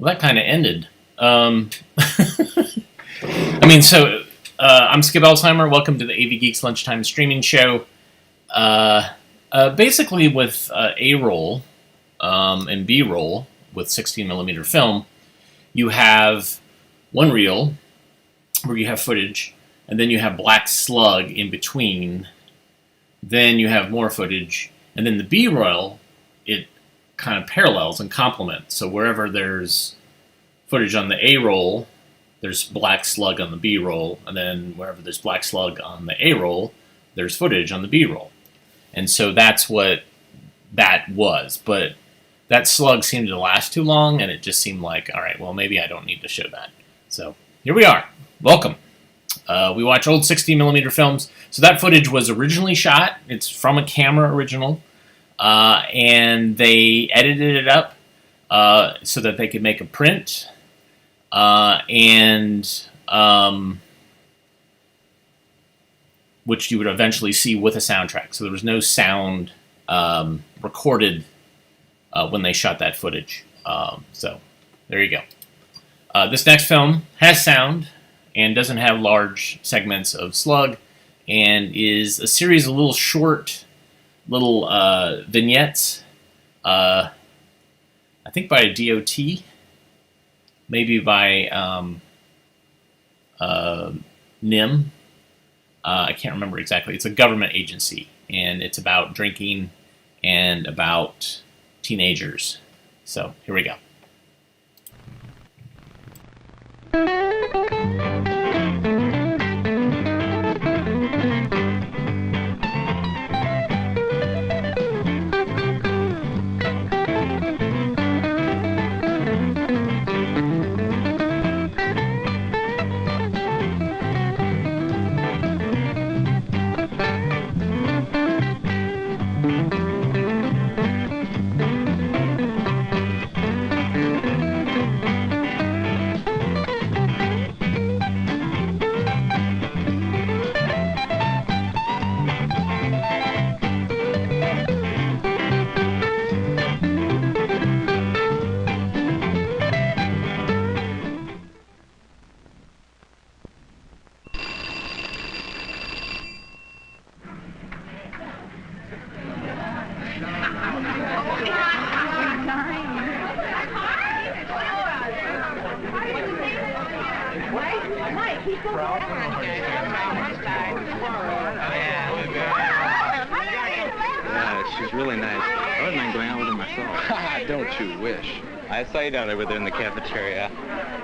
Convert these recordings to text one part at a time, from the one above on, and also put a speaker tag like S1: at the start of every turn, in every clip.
S1: Well, that kind of ended. I mean, so I'm Skip Alzheimer. Welcome to the AV Geeks Lunchtime streaming show. Basically, with A-roll and B-roll with 16mm film, you have one reel where you have footage, and then you have black slug in between. Then you have more footage, and then the B-roll, it kind of parallels and complements. So wherever there's footage on the A-roll, there's black slug on the B-roll, and then wherever there's black slug on the A-roll, there's footage on the B-roll. And so that's what that was. But that slug seemed to last too long, and it just seemed like, all right, well, maybe I don't need to show that. So here we are. Welcome. We watch old 16mm films. So that footage was originally shot. It's from a camera original. And they edited it up so that they could make a print. Which you would eventually see with a soundtrack. So there was no sound recorded when they shot that footage. So there you go. This next film has sound and doesn't have large segments of slug, and is a series of little short vignettes, I think by DOT, maybe by NIM. I can't remember exactly. It's a government agency, and it's about drinking and about teenagers. So here we go.
S2: Yeah, she's really nice. I wouldn't mind going out with her myself.
S3: Don't you wish?
S2: I saw you down there with her in the cafeteria.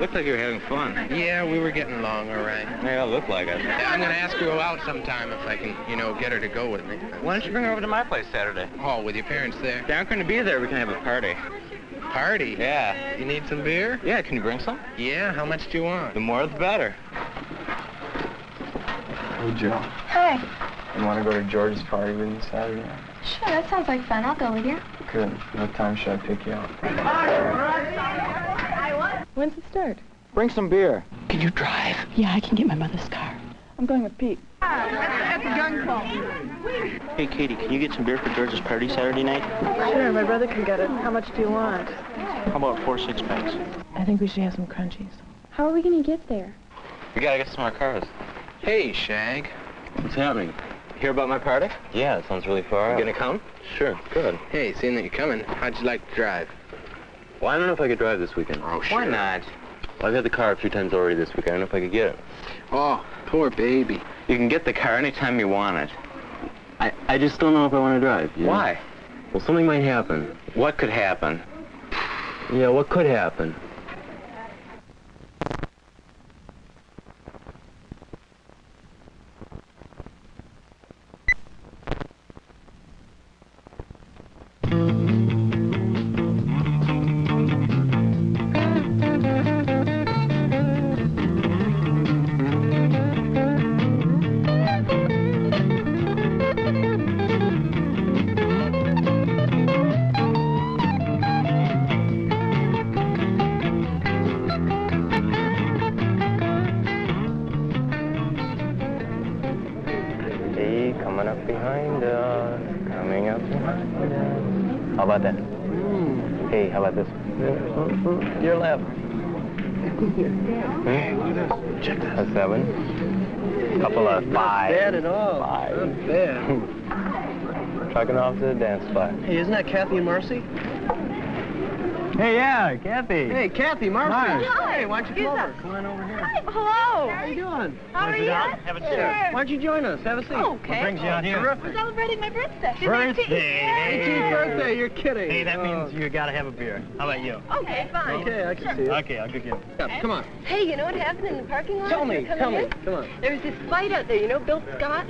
S2: Looked like you were having fun.
S3: Yeah, we were getting along all right.
S2: Yeah, it looked like it.
S3: I'm going to ask her out sometime if I can, get her to go with me.
S2: Why don't you bring her over to my place Saturday?
S3: Oh, with your parents there?
S2: They aren't going to be there. We can have a party.
S3: Party?
S2: Yeah.
S3: You need some beer?
S2: Yeah, can you bring some?
S3: Yeah, how much do you want?
S2: The more the better.
S4: Hey, Joe.
S5: Hi.
S4: You want to go to George's party with me Saturday night?
S5: Sure, that sounds like fun. I'll go with you.
S4: Good. What time should I pick you up?
S6: When's it start?
S2: Bring some beer.
S6: Can you drive? Yeah, I can get my mother's car. I'm going with Pete.
S7: Hey, Katie, can you get some beer for George's party Saturday night?
S6: Sure, my brother can get it. How much do you want?
S7: How about 4 six-packs?
S6: I think we should have some crunchies.
S5: How are we going to get there?
S2: We gotta get some more cars.
S3: Hey, Shag.
S2: What's happening? Hear about my party? Yeah, it sounds really far out.
S3: You gonna come?
S2: Sure, good.
S3: Hey, seeing that you're coming, how'd you like to drive?
S2: Well, I don't know if I could drive this weekend.
S3: Oh, sure.
S2: Why not? Well, I've had the car a few times already this week. I don't know if I could get it.
S3: Oh, poor baby.
S2: You can get the car anytime you want it. I just don't know if I want to drive. Why? Well, something might happen. What could happen? Yeah, what could happen? Coming up behind us, coming up behind us. How about that? Hey, how about this? Your left. Hey, look at this. Check this. A 7. Couple of 5.
S8: Not bad at all.
S2: 5.
S8: Not bad.
S2: Trucking off to the dance spot.
S8: Hey, isn't that Kathy and Marcy?
S2: Hey, yeah, Kathy.
S8: Hey, Kathy, Marcy.
S5: Hi.
S8: Hey, why don't you come over? Come on over here.
S5: Hi, hello.
S8: How you doing?
S5: How are you?
S7: Have a
S8: Sure.
S7: chair.
S8: Why don't you join us? Have a seat.
S5: Okay.
S7: What brings you out here?
S5: We're celebrating my birthday.
S7: Birthday.
S8: 18th birthday, you're kidding.
S7: Hey, that means you gotta have a beer. How about you?
S5: Okay, fine.
S8: Okay, I can see it.
S7: Okay, I'll cook you.
S8: Yeah, come on.
S5: Hey, you know what happened in the parking lot?
S8: Tell me,
S5: Coming
S8: tell me.
S5: in?
S8: Come on.
S5: There was this fight out there. You know Bill Scott?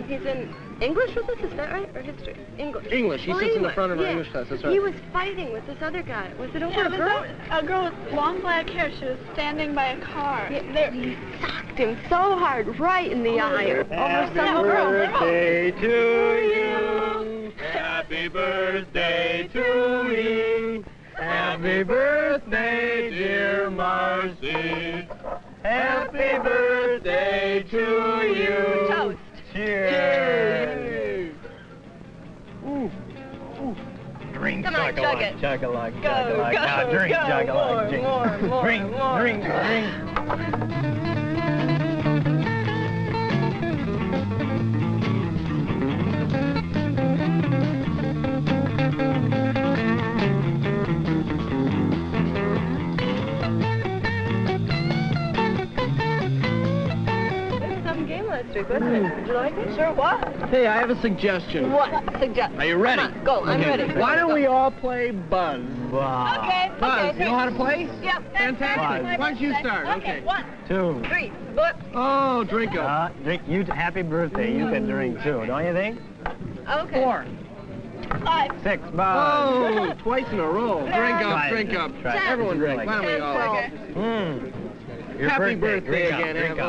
S5: He's in English with us, is that right? Or history? English.
S8: English. He
S5: Well,
S8: sits in the
S5: English,
S8: front of our
S5: yeah.
S8: English class, that's right.
S5: He was fighting with this other guy. Was it over a girl?
S6: A girl with long black hair. She was standing by a car.
S5: Yeah, he socked him so hard right in the eye over some girl.
S7: Birthday to you. Happy birthday to you. Happy birthday, dear Marcy. Happy birthday to you.
S5: Toast.
S7: Cheers. Ooh. Drink,
S5: Come on, chug it.
S7: chug-a-lug,
S5: Go,
S7: chug-a-lug.
S5: go,
S7: Now drink,
S5: go,
S7: chug-a-lug, drink.
S5: more,
S7: Drink,
S5: more.
S7: drink, drink.
S5: Some game last week, wasn't it? Did you like it? Sure, what?
S8: Hey, I have a suggestion.
S5: What? Suggest.
S8: Are you ready?
S5: Come on, go, I'm ready.
S8: Why don't we all play Buzz?
S7: Wow.
S5: Okay,
S8: Buzz,
S5: okay.
S8: you know how to play?
S5: Yep.
S8: Fantastic.
S7: Buzz.
S8: Why don't you start?
S5: Okay, 1,
S7: 2.
S5: 3, what?
S8: Oh, drink up.
S7: Drink. You. Happy birthday. You can drink too, don't you think?
S5: Okay.
S8: 4.
S5: 5,
S7: 6. Bye.
S8: Oh, twice in a row. Drink
S7: Try
S8: up,
S7: it.
S8: drink up.
S7: Try it.
S8: Everyone
S7: It's
S8: drink.
S7: really
S8: Why don't we
S5: good.
S8: all?
S5: Okay.
S7: Your
S8: Happy birthday
S7: Drink up,
S8: again.
S7: drink up.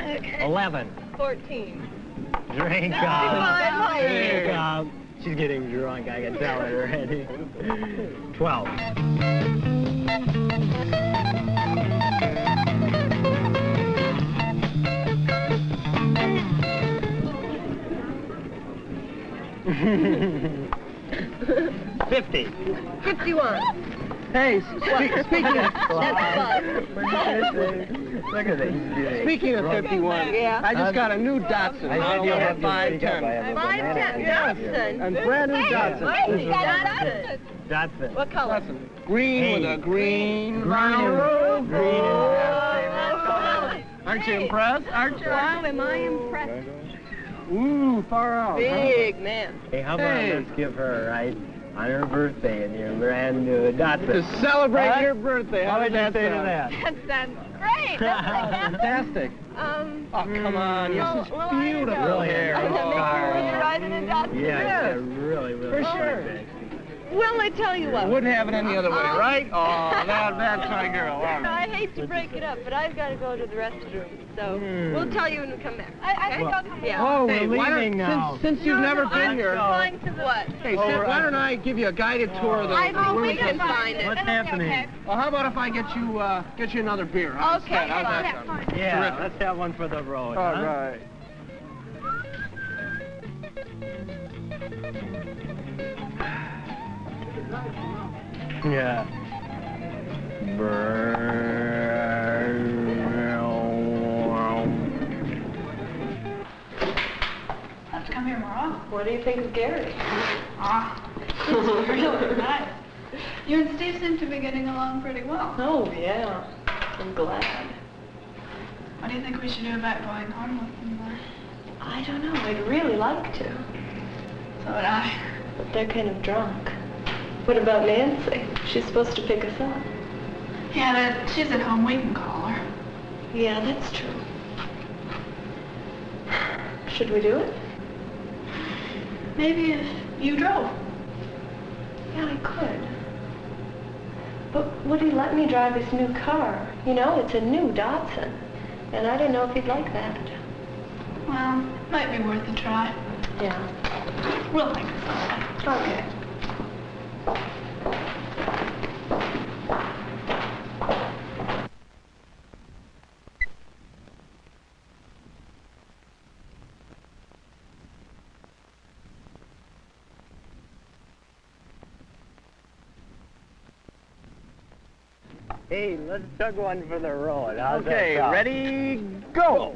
S5: Okay.
S7: 11.
S5: 14.
S7: Drink
S5: Come
S7: up.
S5: on.
S7: Drink up. She's getting drunk. I can tell it already. 12. $50.
S5: 51.
S8: Hey, speaking of
S5: That's Buzz.
S7: Look at that.
S8: speaking of 51,
S5: Yeah.
S8: I just got a new Datsun.
S7: I
S8: I'll
S7: you
S8: have
S7: have to speak up. I
S8: 510.
S7: have a
S5: 510
S7: banana.
S5: Datsun.
S8: A brand new
S5: Hey,
S8: Datsun.
S5: wait, Datsun.
S7: Datsun.
S5: What color?
S8: Datsun. Green with a green
S7: Green
S8: vinyl
S7: is- green is
S8: roof.
S7: our favorite color.
S8: Aren't you impressed? Aren't you?
S5: Wow, am I impressed?
S8: Ooh, far out.
S5: Big man.
S7: Hey, how about
S8: Hey.
S7: let's give her, right, on her birthday and your brand new Datsun.
S8: To celebrate
S7: Huh?
S8: your birthday.
S7: How
S8: How
S7: would
S8: does
S7: you
S8: that
S7: say to
S8: sound?
S7: that?
S5: That sounds great. That's
S8: Fantastic. Oh, come on. You have such
S5: well, I
S8: beautiful
S5: know.
S7: Really
S8: hair.
S5: Does that make you
S8: Oh.
S5: want to ride in a Datsun?
S7: Yeah,
S8: Yes.
S7: it's really, really
S8: For
S7: fun,
S8: sure.
S7: man.
S5: Well, I tell you what.
S8: Wouldn't have it any other way, right? Oh, that's my girl. All right.
S5: I hate to break it up, but I've got to go to the restroom. So we'll tell you when we come back. I think I'll come back.
S7: Oh,
S8: Hey,
S7: we're
S8: why don't-
S7: leaving now.
S8: Since you've never been here,
S5: Going to the what?
S8: hey, why don't I give you a guided tour of the
S5: I
S8: room?
S5: we can find it.
S7: What's happening?
S8: Well, how about if I get you another beer? How's
S5: Okay,
S8: that? How's that
S5: fine.
S8: sound?
S7: Yeah,
S8: Terrific.
S7: let's have one for the road.
S8: All
S7: huh?
S8: right.
S7: Yeah.
S6: Let's come here more often.
S5: What do you think of Gary?
S6: It's really nice. You and Steve seem to be getting along pretty well.
S5: Oh, yeah. I'm glad.
S6: What do you think we should do about going home with them more?
S5: I don't know. I'd really like to.
S6: So would I.
S5: But they're kind of drunk. What about Nancy? She's supposed to pick us up.
S6: Yeah, but she's at home. We can call her.
S5: Yeah, that's true. Should we do it?
S6: Maybe if you drove.
S5: Yeah, I could. But would he let me drive his new car? You know, it's a new Datsun. And I don't know if he'd like that.
S6: Well, might be worth a try.
S5: Yeah.
S6: We'll think of something.
S5: Okay.
S7: Hey, let's chug one for the road. How's
S8: Okay,
S7: that sound?
S8: ready, go.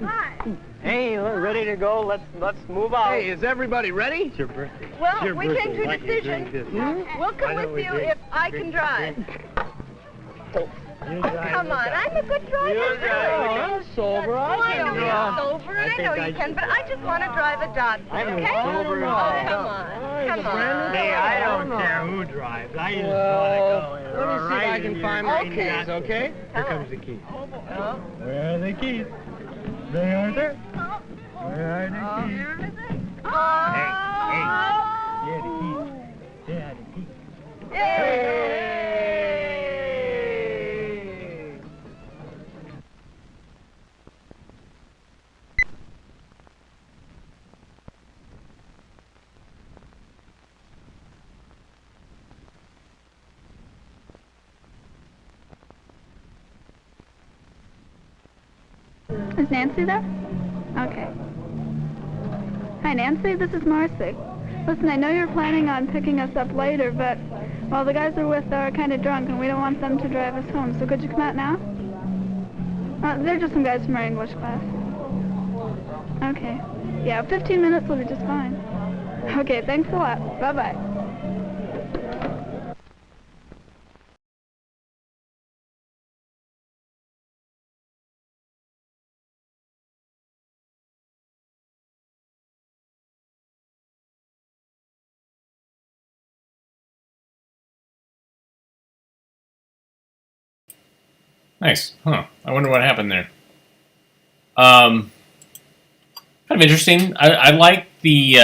S5: Hi.
S7: Hey, we're ready to go. Let's move out.
S8: Hey, is everybody ready?
S7: It's your birthday.
S5: Well,
S7: It's your
S5: we
S7: birthday.
S5: came to a
S7: Why don't you
S5: decision.
S7: drink this?
S5: We'll
S7: Why
S5: come
S7: don't
S5: with
S7: we
S5: you
S7: drink-
S5: if I can
S7: drink-
S5: drive.
S7: You
S5: Oh,
S7: drive,
S5: come
S7: you
S5: on,
S7: drive.
S5: I'm a good driver.
S7: You
S5: really.
S7: drive. I'm sober. I
S5: I
S7: can
S5: know
S7: drive.
S5: you're sober.
S7: I
S5: I
S7: think
S5: know
S7: I
S5: you can,
S7: should
S5: but I just want to drive a Datsun,
S7: I'm
S5: okay?
S7: sober.
S5: Oh, come on. Come on.
S7: Hey, I don't care who drives. I just want to go.
S8: Let me see if I can find my keys, okay?
S7: Here comes the keys.
S5: Oh.
S7: Where are the keys? They are there. Where are the keys?
S5: Here is it.
S7: Hey,
S5: Oh.
S7: yeah, the keys. Yeah, the keys.
S5: Yay.
S6: Is Nancy there? Okay. Hi, Nancy. This is Marcy. Listen, I know you're planning on picking us up later, but, well, the guys we're with are kind of drunk, and we don't want them to drive us home. So could you come out now? They're just some guys from our English class. Okay. Yeah, 15 minutes will be just fine. Okay, thanks a lot. Bye-bye.
S1: Nice. Huh. I wonder what happened there. Kind of interesting. I like the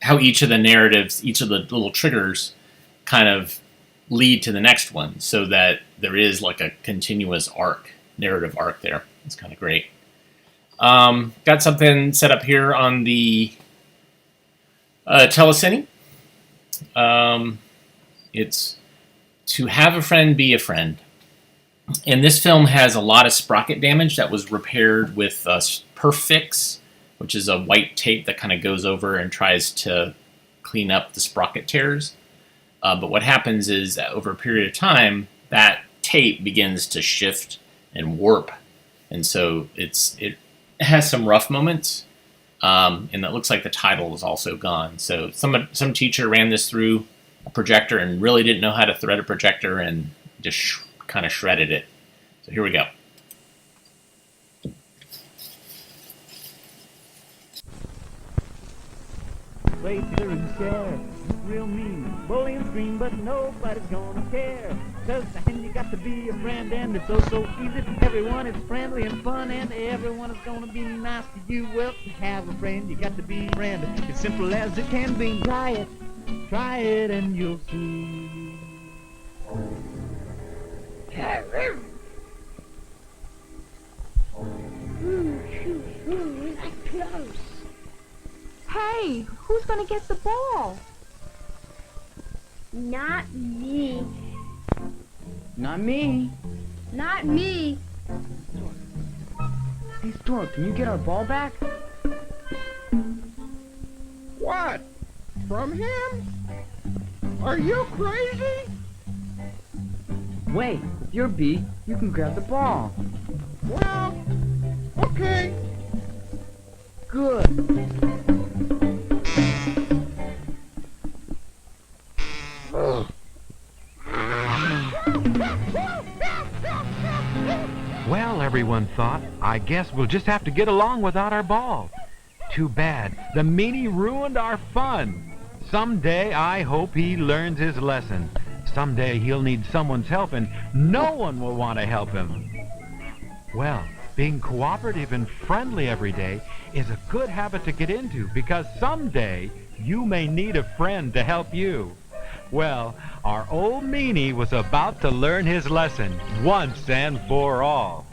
S1: how each of the narratives, each of the little triggers, kind of lead to the next one, so that there is like a continuous narrative arc there. It's kind of great. Got something set up here on the telecine. It's to have a friend be a friend. And this film has a lot of sprocket damage that was repaired with Perfix, which is a white tape that kind of goes over and tries to clean up the sprocket tears. But what happens is that over a period of time, that tape begins to shift and warp. And so it has some rough moments. And it looks like the title is also gone. So some teacher ran this through a projector and really didn't know how to thread a projector and just kind of shredded it. So here we go.
S9: Play together and share. Real mean, bully and scream, but nobody's gonna care. Cause then you got to be a friend, and it's so easy. Everyone is friendly and fun, and everyone is gonna be nice to you. Well, to have a friend, you got to be a friend. It's simple as it can be. Try it, and you'll see.
S10: Hey, who's gonna get the ball?
S5: Not me.
S7: Not me.
S5: Not me.
S7: Hey, Stork, can you get our ball back?
S8: What? From him? Are you crazy?
S7: Wait, if you're B, you can grab the ball.
S8: Well, okay.
S7: Good.
S11: Well, everyone thought, I guess we'll just have to get along without our ball. Too bad. The meanie ruined our fun. Someday I hope he learns his lesson. Someday he'll need someone's help and no one will want to help him. Well, being cooperative and friendly every day is a good habit to get into because someday you may need a friend to help you. Well, our old meanie was about to learn his lesson once and for all.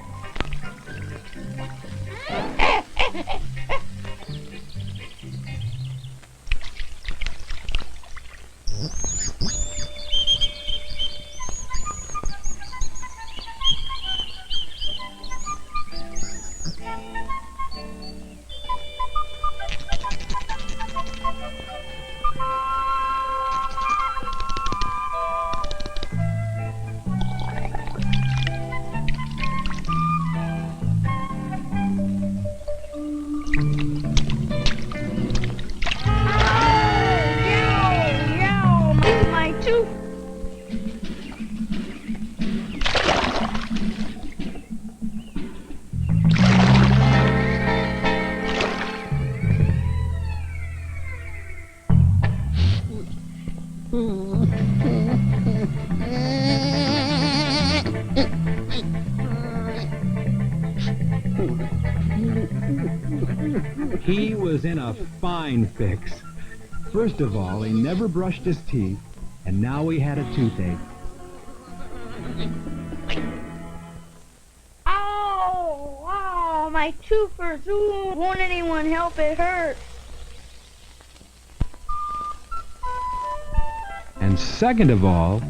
S12: He was in a fine fix. First of all, he never brushed his teeth, and now he had a toothache.
S6: Ow! Oh, my tooth hurts. Ooh, won't anyone help? It hurts.
S12: And second of all,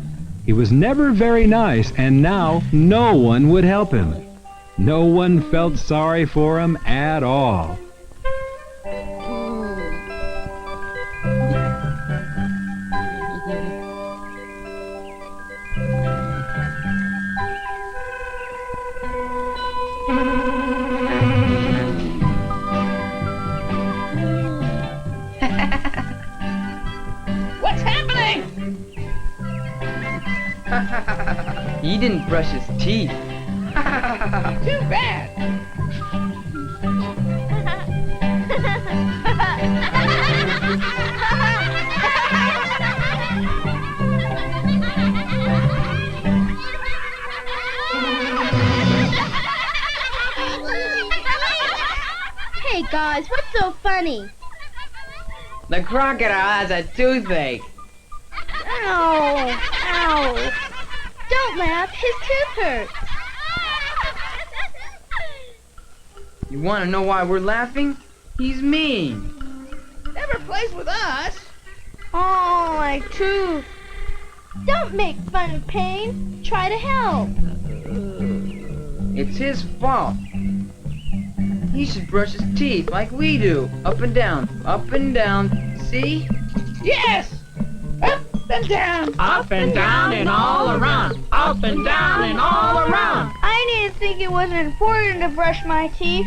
S12: he was never very nice, and now no one would help him. No one felt sorry for him at all.
S7: What's happening?
S13: He didn't brush his teeth.
S7: Too bad.
S10: Hey guys, what's so funny?
S13: The crocodile has a toothache.
S6: Ow! Ow!
S10: Don't laugh, his tooth hurts.
S13: You want to know why we're laughing? He's mean.
S7: Never plays with us.
S6: Oh, my tooth.
S10: Don't make fun of pain. Try to help.
S13: It's his fault. He should brush his teeth like we do. Up and down, up and down. See?
S7: Yes! Up and down.
S9: Up and down and all around. Up and down and all around.
S6: I didn't think it was important to brush my teeth,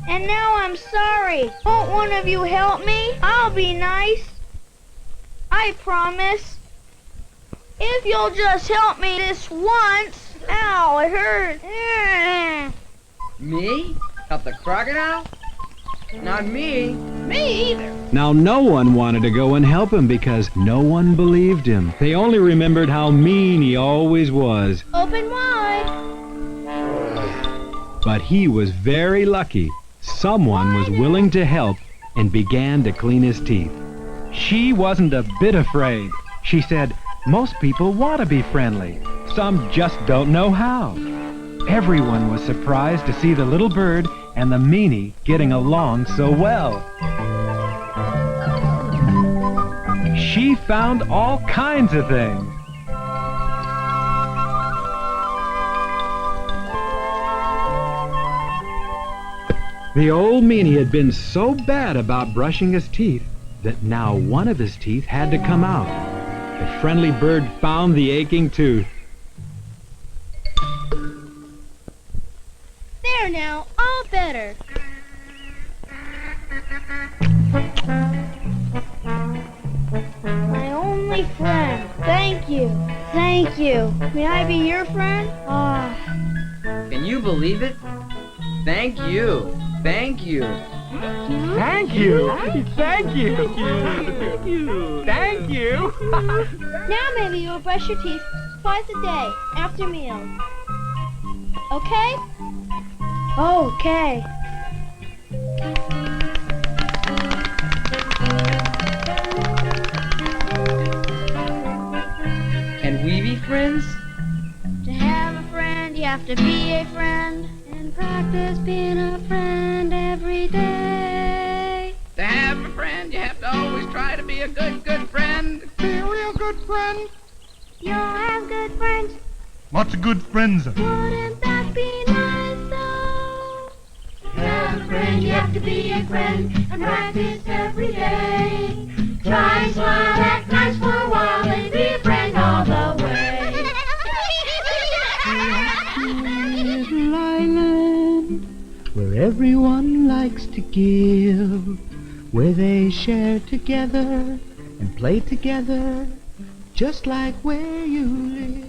S6: and now I'm sorry. Won't one of you help me? I'll be nice. I promise. If you'll just help me this once. Ow, it hurts.
S13: Me? Help the crocodile? Not me.
S7: Me either.
S12: Now no one wanted to go and help him because no one believed him. They only remembered how mean he always was.
S10: Open wide.
S12: But he was very lucky. Someone was willing to help and began to clean his teeth. She wasn't a bit afraid. She said, "Most people want to be friendly. Some just don't know how." Everyone was surprised to see the little bird and the meanie getting along so well. She found all kinds of things. The old meanie had been so bad about brushing his teeth that now one of his teeth had to come out. The friendly bird found the aching tooth.
S10: There now, all better.
S6: My only friend. Thank you. Thank you. May I be your friend? Ah.
S13: Can you believe it? Thank you. Thank you.
S9: Thank you. Thank you. Thank you. Thank you.
S10: Now maybe you'll brush your teeth twice a day after meals. Okay?
S6: Okay.
S13: Can we be friends?
S6: To have a friend, you have to be a friend. And practice being a friend every day.
S7: To have a friend, you have to always try to be a good friend. Be a real good friend.
S6: You'll have good friends.
S14: Lots of good friends.
S6: Wouldn't that be nice, though? To have a friend, you have to be a friend. And practice every day. Try and smile, act nice for a while, and be a friend all the way.
S9: Little island where everyone likes to give, where they share together and play together, just like where you live.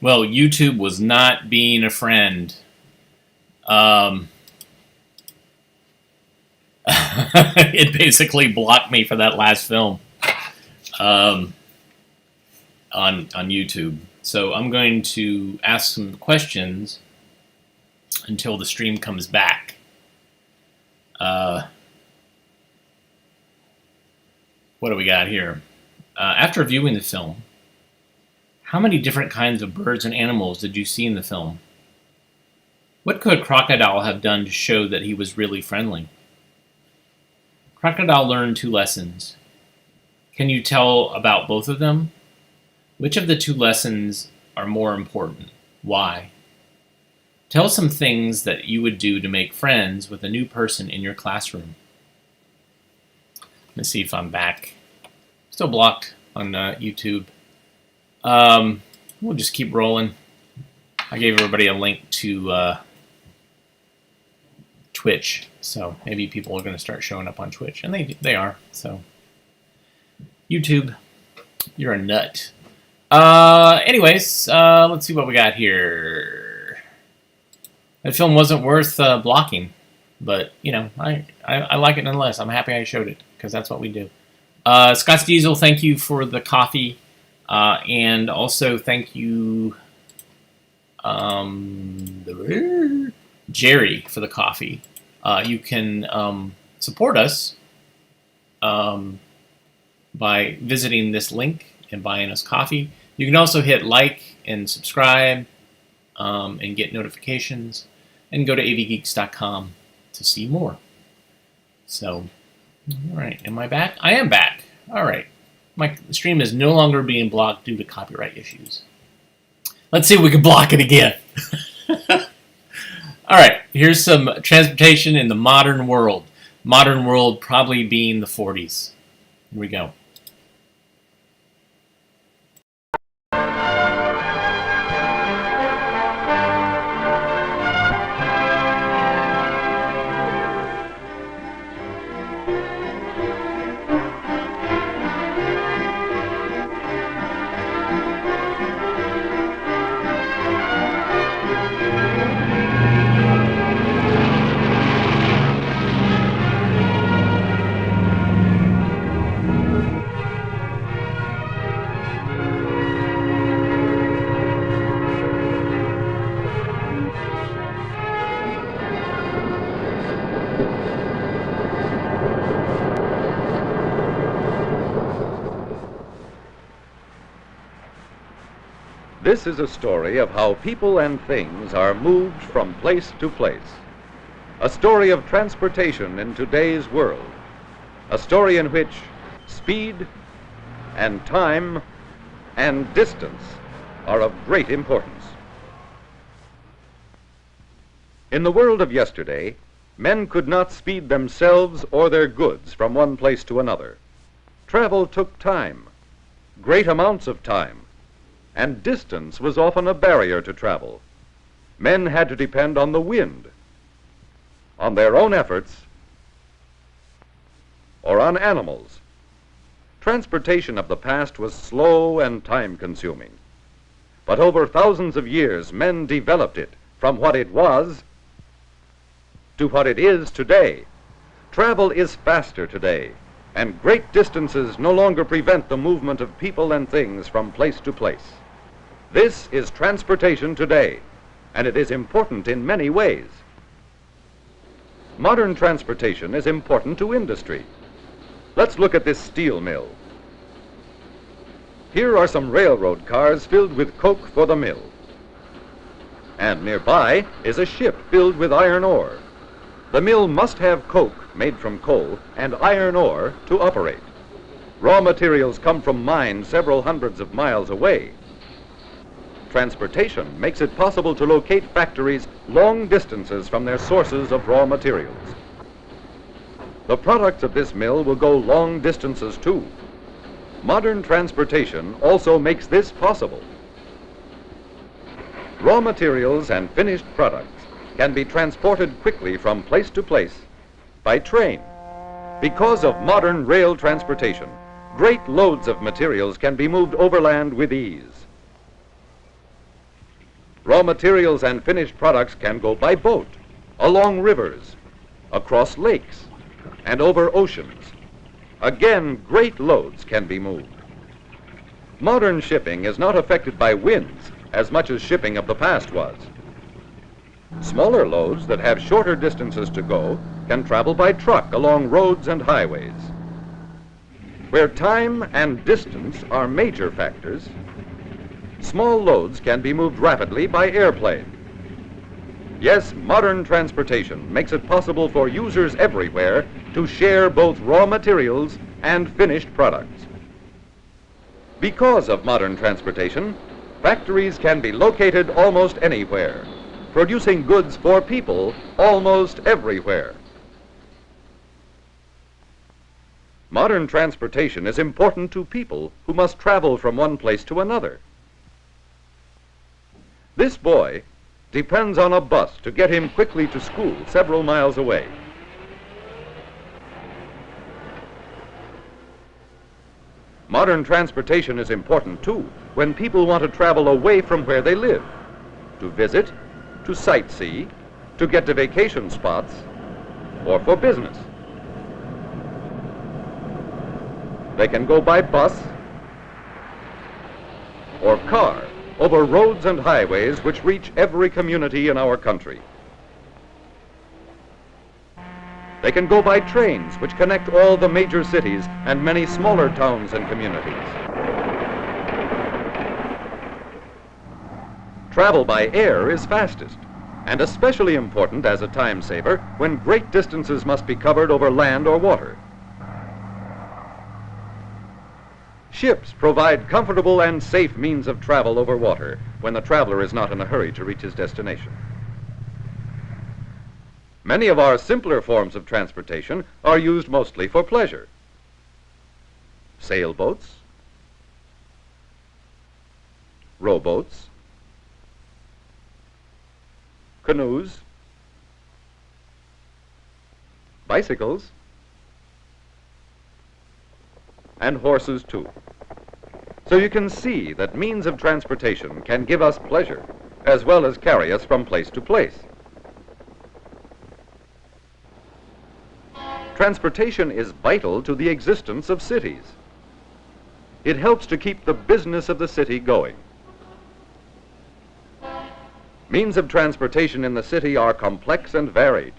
S1: Well, YouTube was not being a friend. It basically blocked me for that last film on YouTube. So I'm going to ask some questions until the stream comes back. What do we got here? After viewing the film, how many different kinds of birds and animals did you see in the film? What could a crocodile have done to show that he was really friendly? Crocodile learned 2 lessons. Can you tell about both of them? Which of the 2 lessons are more important? Why? Tell some things that you would do to make friends with a new person in your classroom. Let's see if I'm back. Still blocked on YouTube. We'll just keep rolling. I gave everybody a link to Twitch, so maybe people are going to start showing up on Twitch, and they are. So YouTube, you're a nut. Anyways, let's see what we got here. That film wasn't worth blocking, but you know, I like it nonetheless. I'm happy I showed it because that's what we do. Scott's Diesel, thank you for the coffee, and also thank you, Jerry, for the coffee. You can support us by visiting this link and buying us coffee. You can also hit like and subscribe and get notifications, and go to avgeeks.com to see more. So, all right, am I back? I am back. All right. My stream is no longer being blocked due to copyright issues. Let's see if we can block it again. All right, here's some transportation in the modern world. Modern world probably being the 40s. Here we go.
S15: This is a story of how people and things are moved from place to place. A story of transportation in today's world. A story in which speed and time and distance are of great importance. In the world of yesterday, men could not speed themselves or their goods from one place to another. Travel took time, great amounts of time, and distance was often a barrier to travel. Men had to depend on the wind, on their own efforts, or on animals. Transportation of the past was slow and time-consuming. But over thousands of years, men developed it from what it was to what it is today. Travel is faster today, and great distances no longer prevent the movement of people and things from place to place. This is transportation today, and it is important in many ways. Modern transportation is important to industry. Let's look at this steel mill. Here are some railroad cars filled with coke for the mill. And nearby is a ship filled with iron ore. The mill must have coke made from coal and iron ore to operate. Raw materials come from mines several hundreds of miles away. Transportation makes it possible to locate factories long distances from their sources of raw materials. The products of this mill will go long distances too. Modern transportation also makes this possible. Raw materials and finished products can be transported quickly from place to place by train. Because of modern rail transportation, great loads of materials can be moved overland with ease. Raw materials and finished products can go by boat, along rivers, across lakes, and over oceans. Again, great loads can be moved. Modern shipping is not affected by winds as much as shipping of the past was. Smaller loads that have shorter distances to go can travel by truck along roads and highways. Where time and distance are major factors, small loads can be moved rapidly by airplane. Yes, modern transportation makes it possible for users everywhere to share both raw materials and finished products. Because of modern transportation, factories can be located almost anywhere, producing goods for people almost everywhere. Modern transportation is important to people who must travel from one place to another. This boy depends on a bus to get him quickly to school several miles away. Modern transportation is important too when people want to travel away from where they live, to visit, to sightsee, to get to vacation spots, or for business. They can go by bus or car over roads and highways which reach every community in our country. They can go by trains which connect all the major cities and many smaller towns and communities. Travel by air is fastest, and especially important as a time saver when great distances must be covered over land or water. Ships provide comfortable and safe means of travel over water when the traveler is not in a hurry to reach his destination. Many of our simpler forms of transportation are used mostly for pleasure. Sailboats, rowboats, canoes, bicycles, and horses too. So you can see that means of transportation can give us pleasure as well as carry us from place to place. Transportation is vital to the existence of cities. It helps to keep the business of the city going. Means of transportation in the city are complex and varied.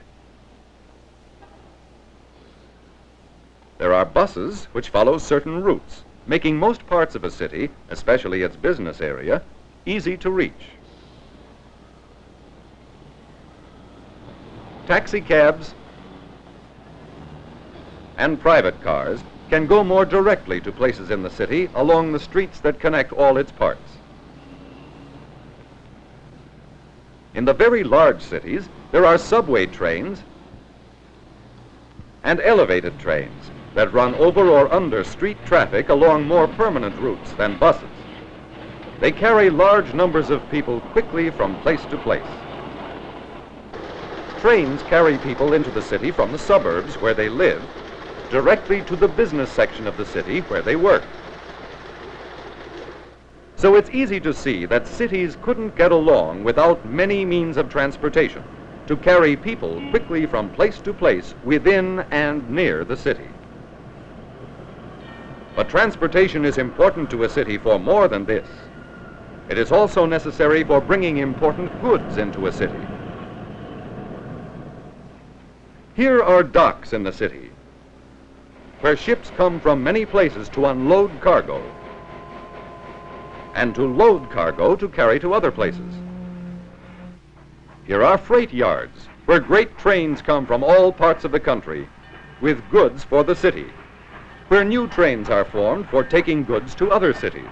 S15: There are buses which follow certain routes, making most parts of a city, especially its business area, easy to reach. Taxi cabs and private cars can go more directly to places in the city along the streets that connect all its parts. In the very large cities, there are subway trains and elevated trains that run over or under street traffic along more permanent routes than buses. They carry large numbers of people quickly from place to place. Trains carry people into the city from the suburbs where they live directly to the business section of the city where they work. So it's easy to see that cities couldn't get along without many means of transportation to carry people quickly from place to place within and near the city. But transportation is important to a city for more than this. It is also necessary for bringing important goods into a city. Here are docks in the city, where ships come from many places to unload cargo and to load cargo to carry to other places. Here are freight yards, where great trains come from all parts of the country with goods for the city, where new trains are formed for taking goods to other cities.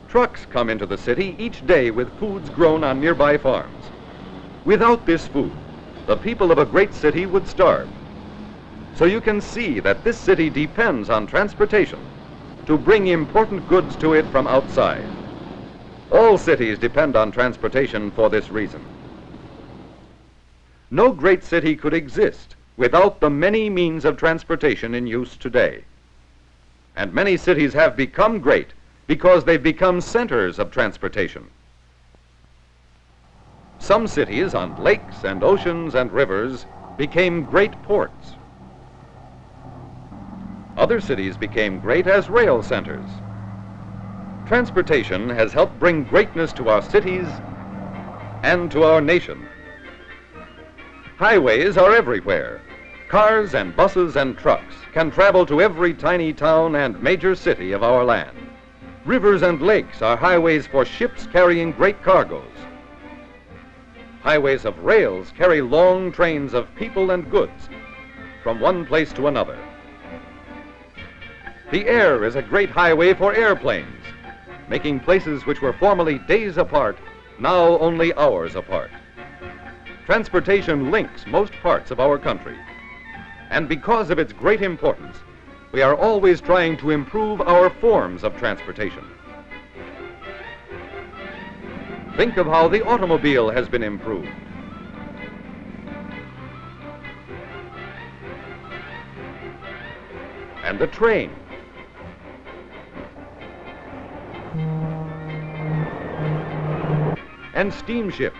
S15: Trucks come into the city each day with foods grown on nearby farms. Without this food, the people of a great city would starve. So you can see that this city depends on transportation to bring important goods to it from outside. All cities depend on transportation for this reason. No great city could exist without the many means of transportation in use today. And many cities have become great because they've become centers of transportation. Some cities on lakes and oceans and rivers became great ports. Other cities became great as rail centers. Transportation has helped bring greatness to our cities and to our nation. Highways are everywhere. Cars and buses and trucks can travel to every tiny town and major city of our land. Rivers and lakes are highways for ships carrying great cargoes. Highways of rails carry long trains of people and goods from one place to another. The air is a great highway for airplanes, making places which were formerly days apart now only hours apart. Transportation links most parts of our country, and because of its great importance, we are always trying to improve our forms of transportation. Think of how the automobile has been improved. And the train. And steamships.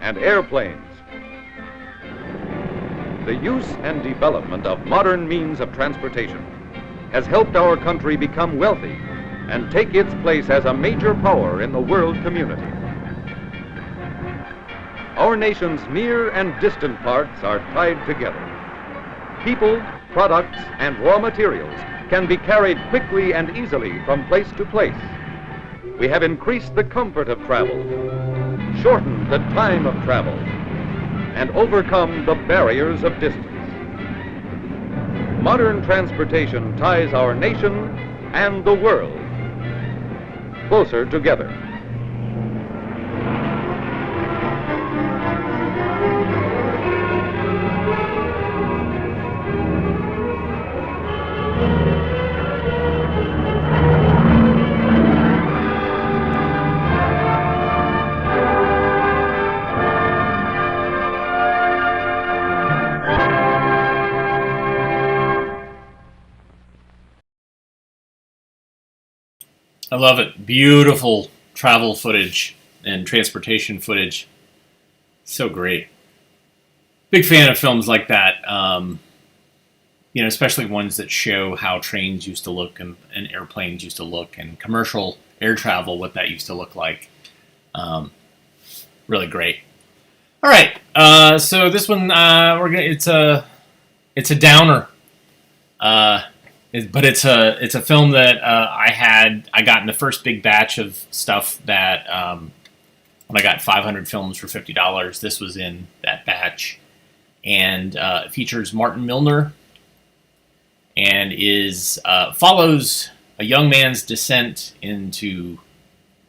S15: And airplanes. The use and development of modern means of transportation has helped our country become wealthy and take its place as a major power in the world community. Our nation's near and distant parts are tied together. People, products, and raw materials can be carried quickly and easily from place to place. We have increased the comfort of travel, shortened the time of travel, and overcome the barriers of distance. Modern transportation ties our nation and the world closer together.
S1: I love it. Beautiful travel footage and transportation footage. So great. Big fan of films like that. Especially ones that show how trains used to look and airplanes used to look and commercial air travel, what that used to look like. Really great. All right. So this one, it's a downer. But it's a film that I got in the first big batch of stuff that when I got 500 films for $50. This was in that batch, and it features Martin Milner, and follows a young man's descent into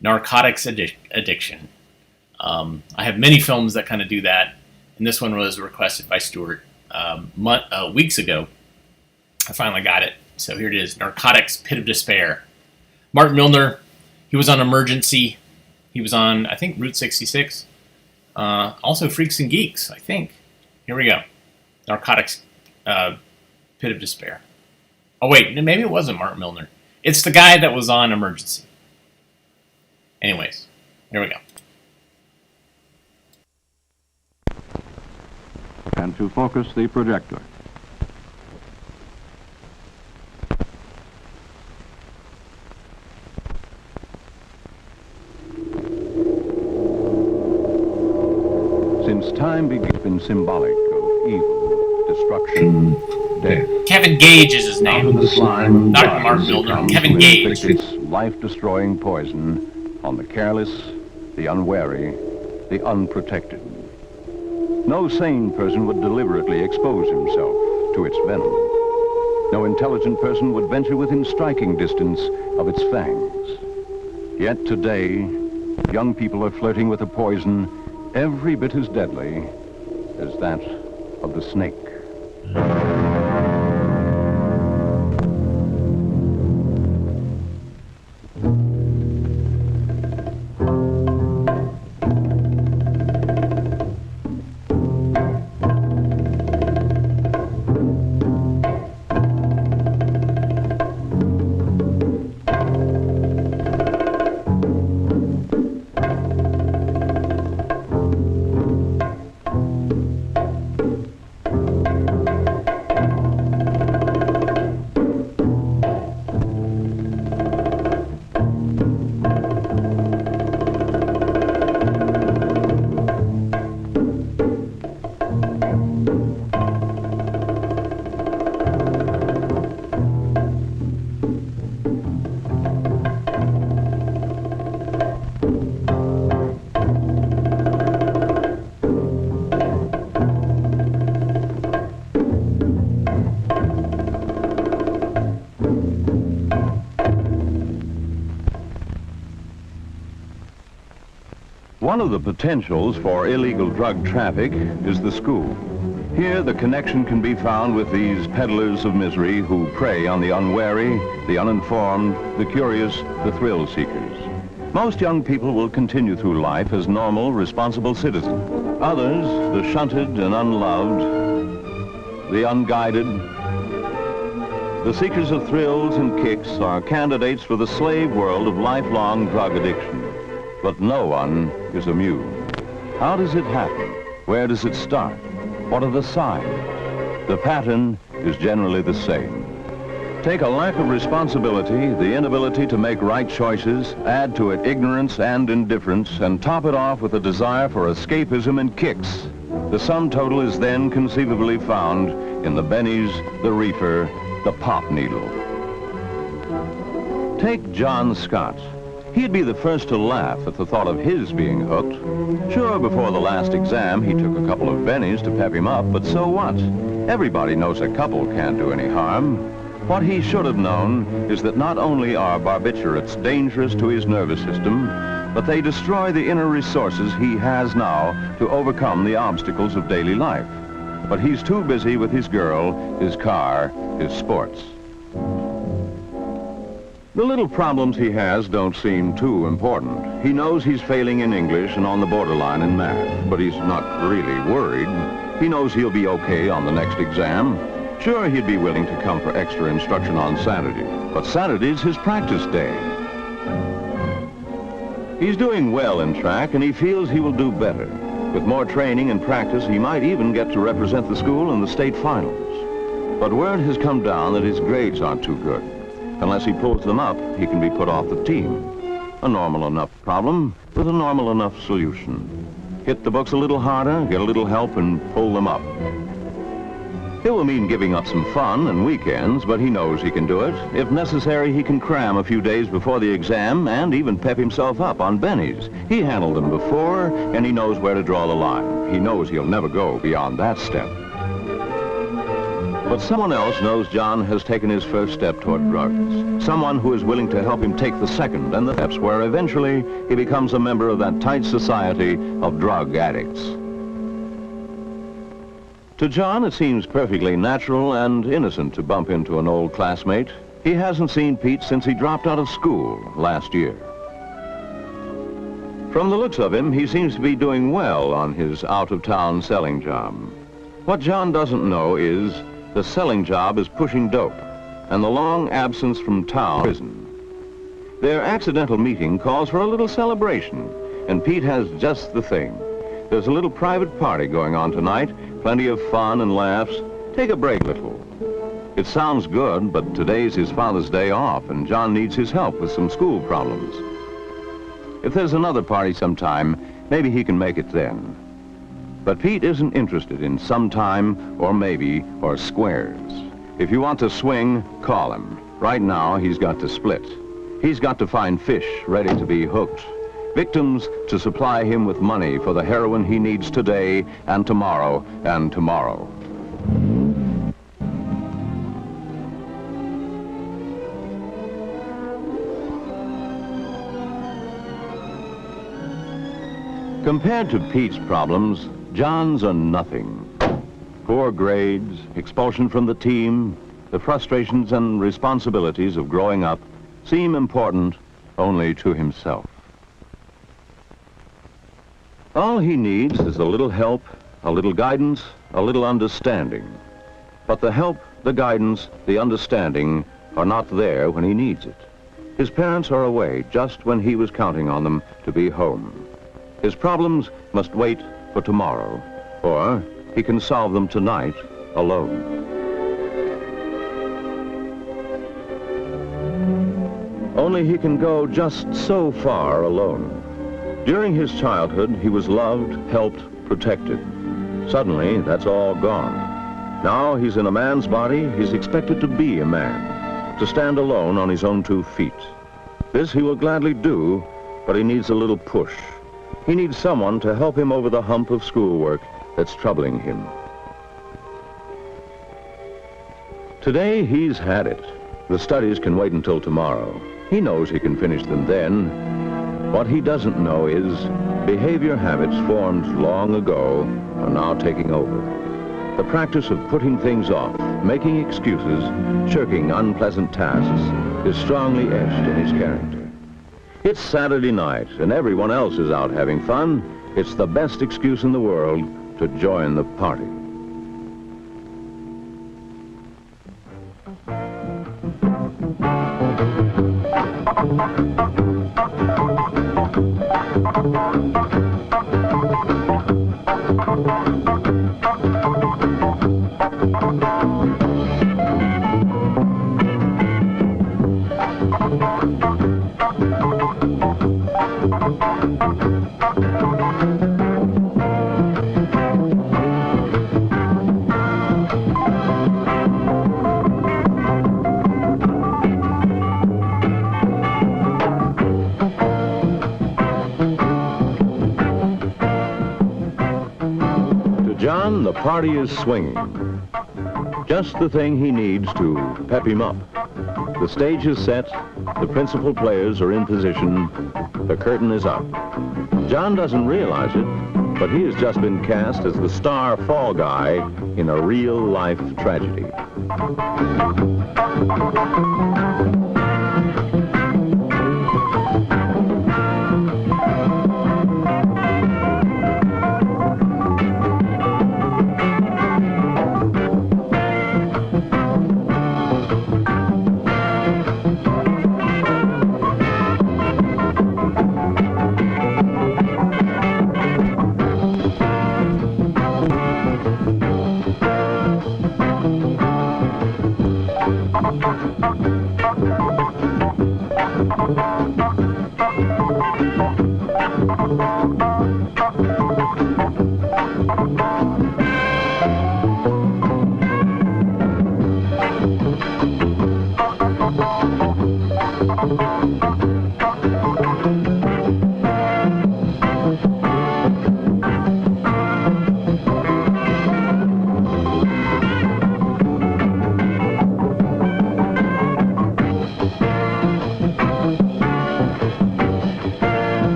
S1: narcotics addiction. I have many films that kind of do that, and this one was requested by Stuart weeks ago. I finally got it. So here it is, Narcotics, Pit of Despair. Martin Milner, he was on Emergency. He was on, I think, Route 66. Also Freaks and Geeks, I think. Here we go. Narcotics, Pit of Despair. Oh, wait, maybe it wasn't Martin Milner. It's the guy that was on Emergency. Anyways, here we go.
S16: And to focus the projector. Since time began symbolic of evil, destruction, death.
S1: Kevin Gage is his name. Not Martin Milner. Kevin Gage.
S16: Its life-destroying poison on the careless, the unwary, the unprotected. No sane person would deliberately expose himself to its venom. No intelligent person would venture within striking distance of its fangs. Yet today, young people are flirting with a poison every bit as deadly as that of the snake. One of the potentials for illegal drug traffic is the school. Here, the connection can be found with these peddlers of misery who prey on the unwary, the uninformed, the curious, the thrill seekers. Most young people will continue through life as normal, responsible citizens. Others, the shunted and unloved, the unguided, the seekers of thrills and kicks are candidates for the slave world of lifelong drug addiction. But no one is immune. How does it happen? Where does it start? What are the signs? The pattern is generally the same. Take a lack of responsibility, the inability to make right choices, add to it ignorance and indifference, and top it off with a desire for escapism and kicks. The sum total is then conceivably found in the bennies, the reefer, the pop needle. Take John Scott. He'd be the first to laugh at the thought of his being hooked. Sure, before the last exam, he took a couple of bennies to pep him up, but so what? Everybody knows a couple can't do any harm. What he should have known is that not only are barbiturates dangerous to his nervous system, but they destroy the inner resources he has now to overcome the obstacles of daily life. But he's too busy with his girl, his car, his sports. The little problems he has don't seem too important. He knows he's failing in English and on the borderline in math, but he's not really worried. He knows he'll be okay on the next exam. Sure, he'd be willing to come for extra instruction on Saturday, but Saturday's his practice day. He's doing well in track, and he feels he will do better. With more training and practice, he might even get to represent the school in the state finals. But word has come down that his grades aren't too good. Unless he pulls them up, he can be put off the team. A normal enough problem with a normal enough solution. Hit the books a little harder, get a little help, and pull them up. It will mean giving up some fun and weekends, but he knows he can do it. If necessary, he can cram a few days before the exam and even pep himself up on bennies. He handled them before, and he knows where to draw the line. He knows he'll never go beyond that step. But someone else knows John has taken his first step toward drugs. Someone who is willing to help him take the second and the steps where eventually he becomes a member of that tight society of drug addicts. To John, it seems perfectly natural and innocent to bump into an old classmate. He hasn't seen Pete since he dropped out of school last year. From the looks of him, he seems to be doing well on his out-of-town selling job. What John doesn't know is the selling job is pushing dope, and the long absence from town is prison. Their accidental meeting calls for a little celebration, and Pete has just the thing. There's a little private party going on tonight, plenty of fun and laughs. Take a break a little. It sounds good, but today's his father's day off, and John needs his help with some school problems. If there's another party sometime, maybe he can make it then. But Pete isn't interested in sometime, or maybe, or squares. If you want to swing, call him. Right now, he's got to split. He's got to find fish ready to be hooked. Victims to supply him with money for the heroin he needs today and tomorrow and tomorrow. Compared to Pete's problems, John's are nothing. Poor grades, expulsion from the team, the frustrations and responsibilities of growing up seem important only to himself. All he needs is a little help, a little guidance, a little understanding. But the help, the guidance, the understanding are not there when he needs it. His parents are away just when he was counting on them to be home. His problems must wait for tomorrow, or he can solve them tonight alone. Only he can go just so far alone. During his childhood, he was loved, helped, protected. Suddenly, that's all gone. Now he's in a man's body, he's expected to be a man, to stand alone on his own 2 feet. This he will gladly do, but he needs a little push. He needs someone to help him over the hump of schoolwork that's troubling him. Today, he's had it. The studies can wait until tomorrow. He knows he can finish them then. What he doesn't know is behavior habits formed long ago are now taking over. The practice of putting things off, making excuses, shirking unpleasant tasks is strongly etched in his character. It's Saturday night and everyone else is out having fun. It's the best excuse in the world to join the party. John, the party is swinging. Just the thing he needs to pep him up. The stage is set, the principal players are in position, the curtain is up. John doesn't realize it, but he has just been cast as the star fall guy in a real-life tragedy.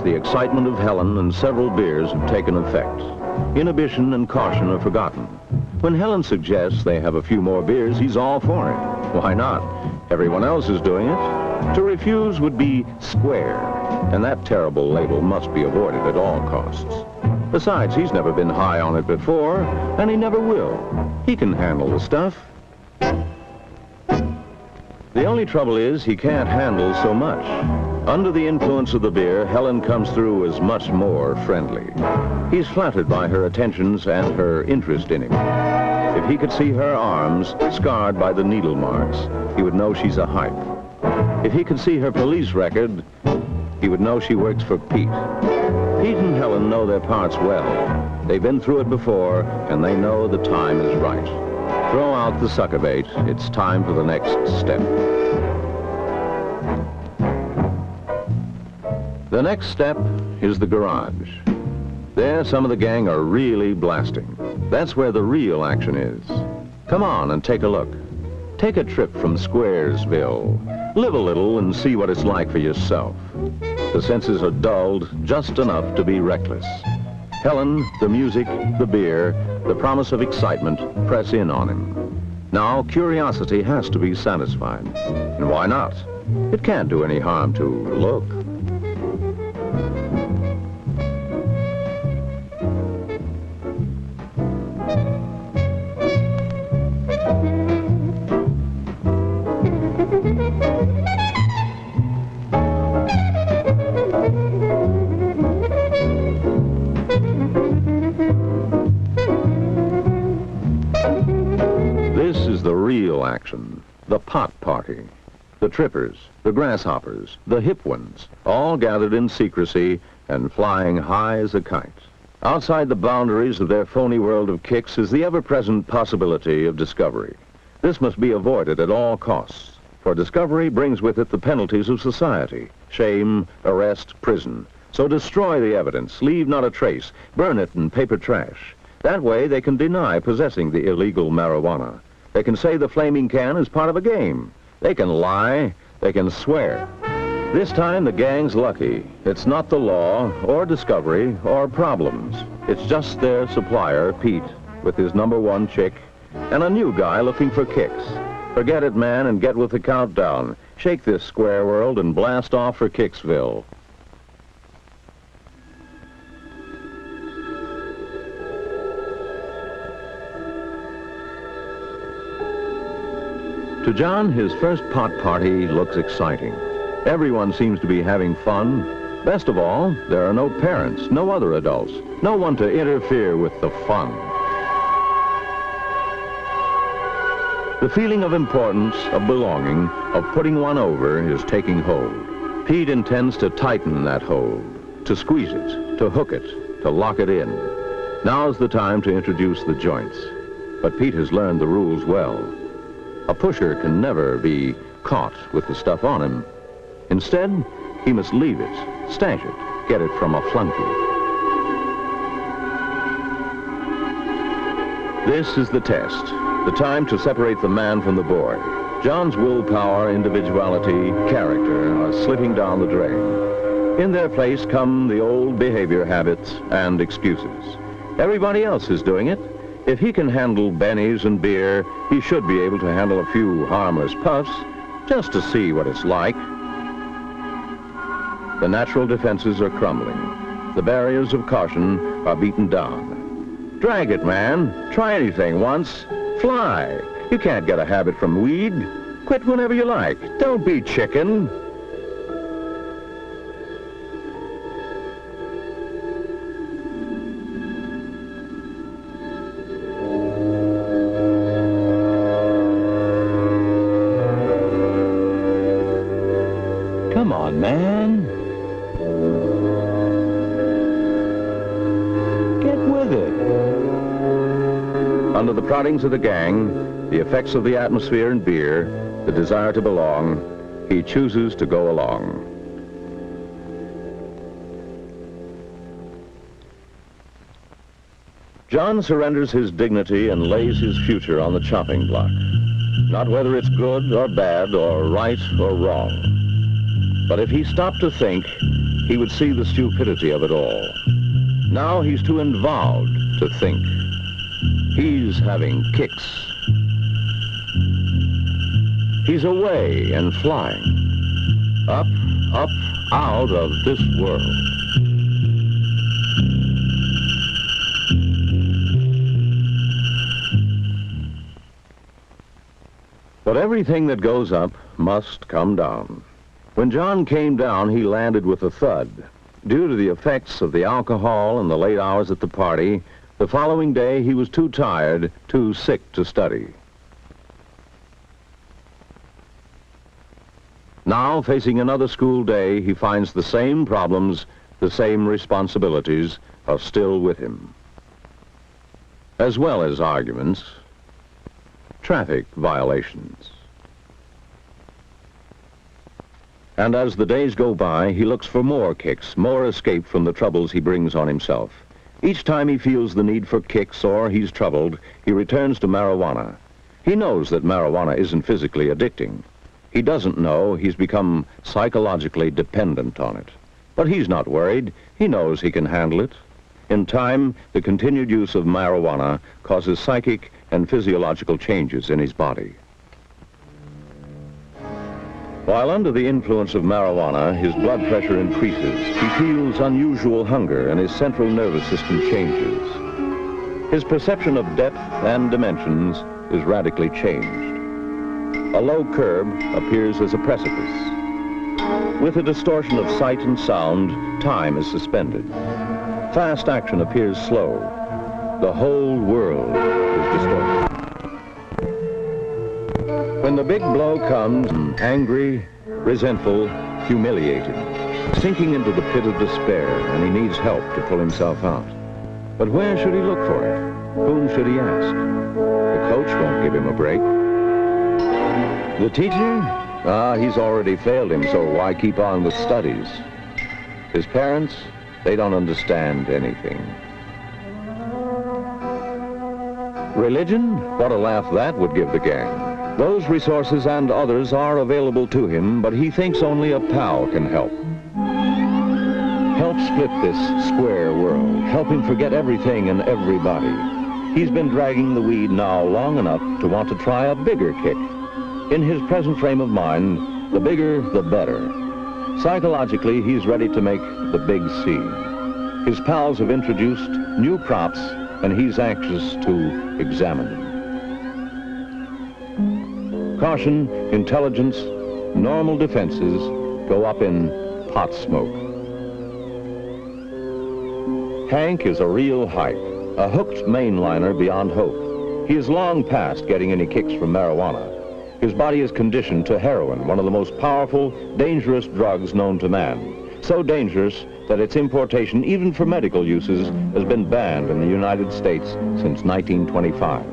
S16: The excitement of Helen and several beers have taken effect. Inhibition and caution are forgotten. When Helen suggests they have a few more beers, he's all for it. Why not? Everyone else is doing it. To refuse would be square, and that terrible label must be avoided at all costs. Besides, he's never been high on it before, and he never will. He can handle the stuff. The only trouble is he can't handle so much. Under the influence of the beer, Helen comes through as much more friendly. He's flattered by her attentions and her interest in him. If he could see her arms scarred by the needle marks, he would know she's a hype. If he could see her police record, he would know she works for Pete. Pete and Helen know their parts well. They've been through it before, and they know the time is right. Throw out the sucker bait. It's time for the next step. The next step is the garage. There, some of the gang are really blasting. That's where the real action is. Come on and take a look. Take a trip from Squaresville. Live a little and see what it's like for yourself. The senses are dulled just enough to be reckless. Helen, the music, the beer, the promise of excitement press in on him. Now, curiosity has to be satisfied. And why not? It can't do any harm to look. Action. The pot party. The trippers, the grasshoppers, the hip ones, all gathered in secrecy and flying high as a kite. Outside the boundaries of their phony world of kicks is the ever-present possibility of discovery. This must be avoided at all costs, for discovery brings with it the penalties of society: shame, arrest, prison. So destroy the evidence, leave not a trace, burn it in paper trash. That way they can deny possessing the illegal marijuana. They can say the flaming can is part of a game. They can lie, they can swear. This time the gang's lucky. It's not the law, or discovery, or problems. It's just their supplier, Pete, with his #1 chick, and a new guy looking for kicks. Forget it, man, and get with the countdown. Shake this square world and blast off for Kicksville. To John, his first pot party looks exciting. Everyone seems to be having fun. Best of all, there are no parents, no other adults, no one to interfere with the fun. The feeling of importance, of belonging, of putting one over is taking hold. Pete intends to tighten that hold, to squeeze it, to hook it, to lock it in. Now's the time to introduce the joints. But Pete has learned the rules well. A pusher can never be caught with the stuff on him. Instead, he must leave it, stash it, get it from a flunky. This is the test, the time to separate the man from the boy. John's willpower, individuality, character are slipping down the drain. In their place come the old behavior habits and excuses. Everybody else is doing it. If he can handle bennies and beer, he should be able to handle a few harmless puffs, just to see what it's like. The natural defenses are crumbling. The barriers of caution are beaten down. Drag it, man. Try anything once. Fly. You can't get a habit from weed. Quit whenever you like. Don't be chicken. Come on, man. Get with it. Under the proddings of the gang, the effects of the atmosphere and beer, the desire to belong, he chooses to go along. John surrenders his dignity and lays his future on the chopping block. Not whether it's good or bad or right or wrong. But if he stopped to think, he would see the stupidity of it all. Now he's too involved to think. He's having kicks. He's away and flying. Up, up, out of this world. But everything that goes up must come down. When John came down, he landed with a thud. Due to the effects of the alcohol and the late hours at the party, the following day he was too tired, too sick to study. Now, facing another school day, he finds the same problems, the same responsibilities are still with him. As well as arguments, traffic violations. And as the days go by, he looks for more kicks, more escape from the troubles he brings on himself. Each time he feels the need for kicks or he's troubled, he returns to marijuana. He knows that marijuana isn't physically addicting. He doesn't know he's become psychologically dependent on it. But he's not worried. He knows he can handle it. In time, the continued use of marijuana causes psychic and physiological changes in his body. While under the influence of marijuana, his blood pressure increases. He feels unusual hunger and his central nervous system changes. His perception of depth and dimensions is radically changed. A low curb appears as a precipice. With a distortion of sight and sound, time is suspended. Fast action appears slow. The whole world is distorted. When the big blow comes, angry, resentful, humiliated. sinking into the pit of despair, and he needs help to pull himself out. But where should he look for it? Whom should he ask? The coach won't give him a break. The teacher? He's already failed him, so why keep on with studies? His parents? They don't understand anything. Religion? What a laugh that would give the gang. Those resources and others are available to him, but he thinks only a pal can help. Help split this square world. Help him forget everything and everybody. He's been dragging the weed now long enough to want to try a bigger kick. In his present frame of mind, the bigger, the better. Psychologically, he's ready to make the big C. His pals have introduced new crops, and he's anxious to examine them. Caution, intelligence, normal defenses go up in pot smoke. Hank is a real hype, a hooked mainliner beyond hope. He is long past getting any kicks from marijuana. His body is conditioned to heroin, one of the most powerful, dangerous drugs known to man. So dangerous that its importation, even for medical uses, has been banned in the United States since 1925.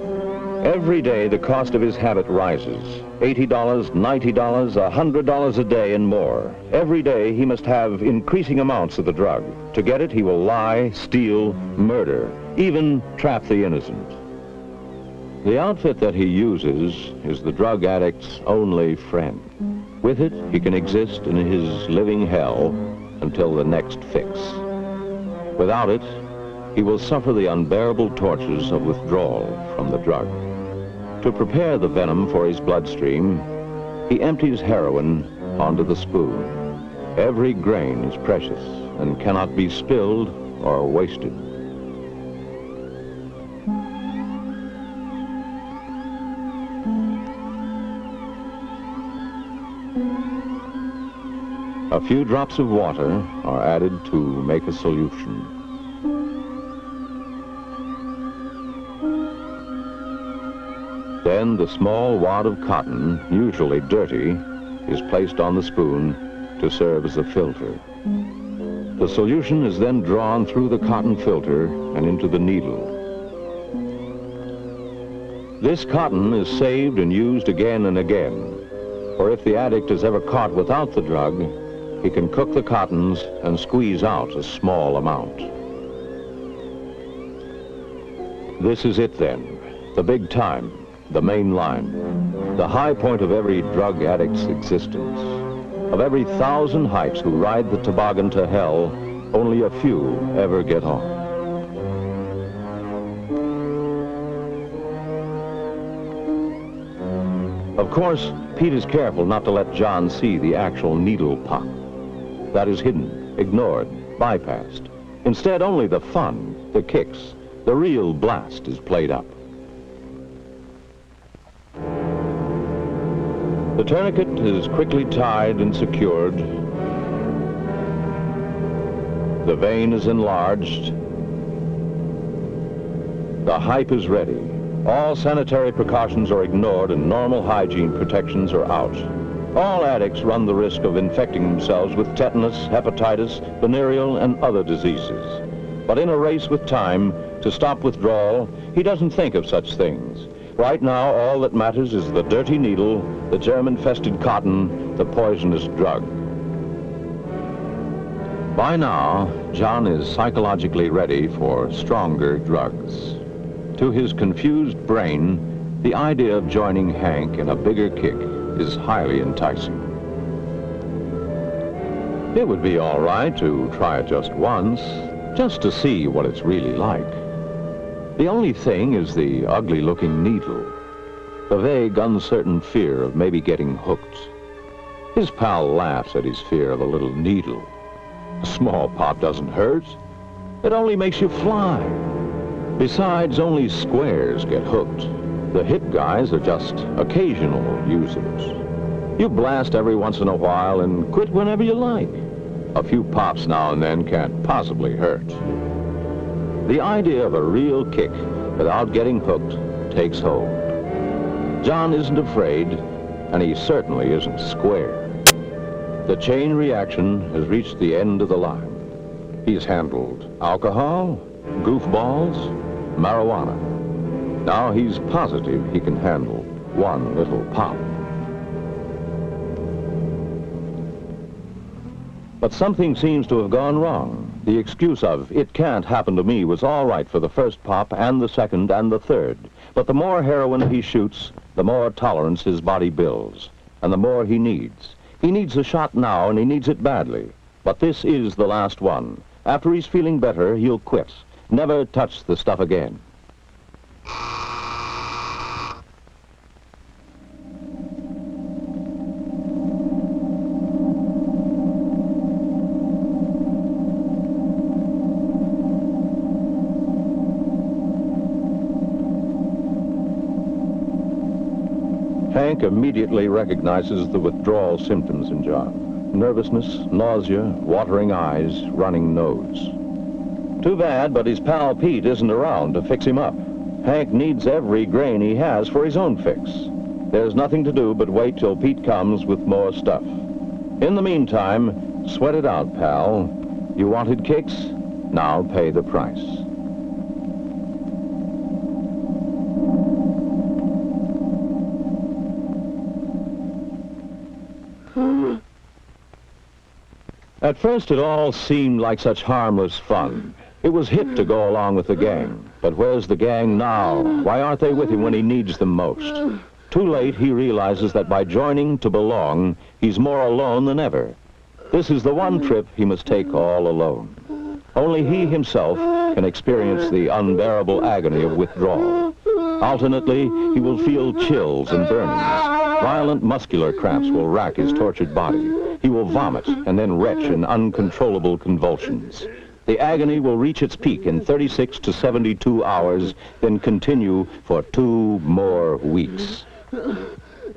S16: Every day, the cost of his habit rises. $80, $90, $100 a day and more. Every day, he must have increasing amounts of the drug. To get it, he will lie, steal, murder, even trap the innocent. The outfit that he uses is the drug addict's only friend. With it, he can exist in his living hell until the next fix. Without it, he will suffer the unbearable tortures of withdrawal from the drug. To prepare the venom for his bloodstream, he empties heroin onto the spoon. Every grain is precious and cannot be spilled or wasted. A few drops of water are added to make a solution. Then the small wad of cotton, usually dirty, is placed on the spoon to serve as a filter. The solution is then drawn through the cotton filter and into the needle. This cotton is saved and used again and again, for if the addict is ever caught without the drug, he can cook the cottons and squeeze out a small amount. This is it then, the big time, the main line, the high point of every drug addict's existence. Of every 1,000 hypes who ride the toboggan to hell, only a few ever get on. Of course, Pete is careful not to let John see the actual needle pop. That is hidden, ignored, bypassed. Instead, only the fun, the kicks, the real blast is played up. The tourniquet is quickly tied and secured. The vein is enlarged. The hype is ready. All sanitary precautions are ignored and normal hygiene protections are out. All addicts run the risk of infecting themselves with tetanus, hepatitis, venereal, and other diseases. But in a race with time to stop withdrawal, he doesn't think of such things. Right now, all that matters is the dirty needle, the germ-infested cotton, the poisonous drug. By now, John is psychologically ready for stronger drugs. To his confused brain, the idea of joining Hank in a bigger kick is highly enticing. It would be all right to try it just once, just to see what it's really like. The only thing is the ugly-looking needle, the vague, uncertain fear of maybe getting hooked. His pal laughs at his fear of a little needle. A small pop doesn't hurt. It only makes you fly. Besides, only squares get hooked. The hip guys are just occasional users. You blast every once in a while and quit whenever you like. A few pops now and then can't possibly hurt. The idea of a real kick without getting hooked takes hold. John isn't afraid, and he certainly isn't square. The chain reaction has reached the end of the line. He's handled alcohol, goofballs, marijuana. Now he's positive he can handle one little pop. But something seems to have gone wrong. The excuse of, "it can't happen to me," was all right for the first pop and the second and the third. But the more heroin he shoots, the more tolerance his body builds, and the more he needs. He needs a shot now, and he needs it badly. But this is the last one. After he's feeling better, he'll quit. Never touch the stuff again. Hank immediately recognizes the withdrawal symptoms in John. Nervousness, nausea, watering eyes, running nose. Too bad, but his pal Pete isn't around to fix him up. Hank needs every grain he has for his own fix. There's nothing to do but wait till Pete comes with more stuff. In the meantime, sweat it out, pal. You wanted kicks? Now pay the price. At first, it all seemed like such harmless fun. It was hip to go along with the gang. But where's the gang now? Why aren't they with him when he needs them most? Too late, he realizes that by joining to belong, he's more alone than ever. This is the one trip he must take all alone. Only he himself can experience the unbearable agony of withdrawal. Alternately, he will feel chills and burnings. Violent muscular cramps will rack his tortured body. He will vomit and then retch in uncontrollable convulsions. The agony will reach its peak in 36 to 72 hours, then continue for 2 more weeks.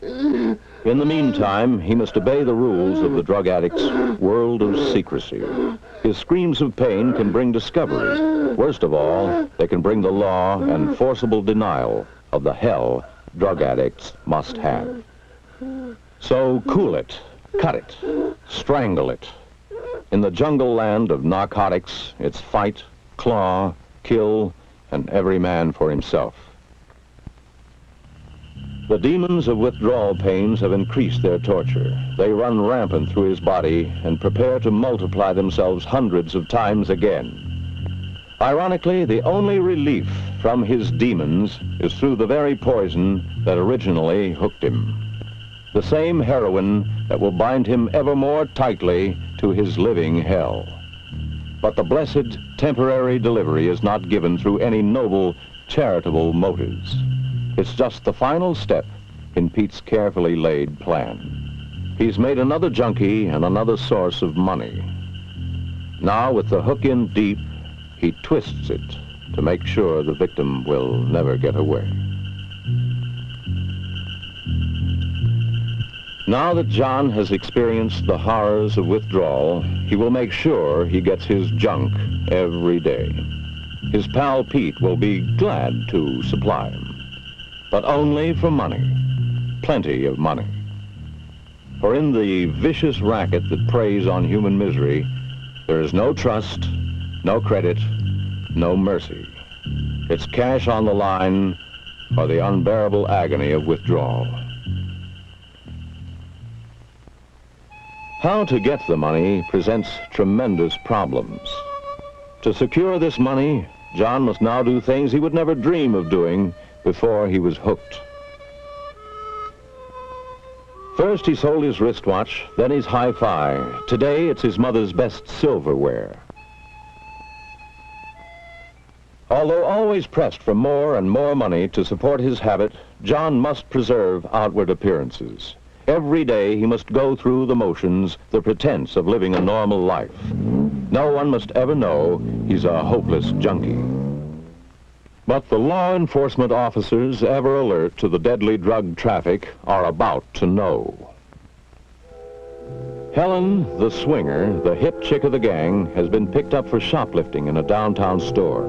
S16: In the meantime, he must obey the rules of the drug addict's world of secrecy. His screams of pain can bring discovery. Worst of all, they can bring the law and forcible denial of the hell drug addicts must have. So cool it, cut it, strangle it. In the jungle land of narcotics, it's fight, claw, kill, and every man for himself. The demons of withdrawal pains have increased their torture. They run rampant through his body and prepare to multiply themselves hundreds of times again. Ironically, the only relief from his demons is through the very poison that originally hooked him. The same heroin that will bind him ever more tightly to his living hell. But the blessed temporary delivery is not given through any noble, charitable motives. It's just the final step in Pete's carefully laid plan. He's made another junkie and another source of money. Now, with the hook in deep, he twists it to make sure the victim will never get away. Now that John has experienced the horrors of withdrawal, he will make sure he gets his junk every day. His pal Pete will be glad to supply him, but only for money, plenty of money. For in the vicious racket that preys on human misery, there is no trust, no credit, no mercy. It's cash on the line or the unbearable agony of withdrawal. How to get the money presents tremendous problems. To secure this money, John must now do things he would never dream of doing before he was hooked. First, he sold his wristwatch, then his hi-fi. Today, it's his mother's best silverware. Although always pressed for more and more money to support his habit, John must preserve outward appearances. Every day he must go through the motions, the pretense of living a normal life. No one must ever know he's a hopeless junkie. But the law enforcement officers, ever alert to the deadly drug traffic, are about to know. Helen, the swinger, the hip chick of the gang, has been picked up for shoplifting in a downtown store.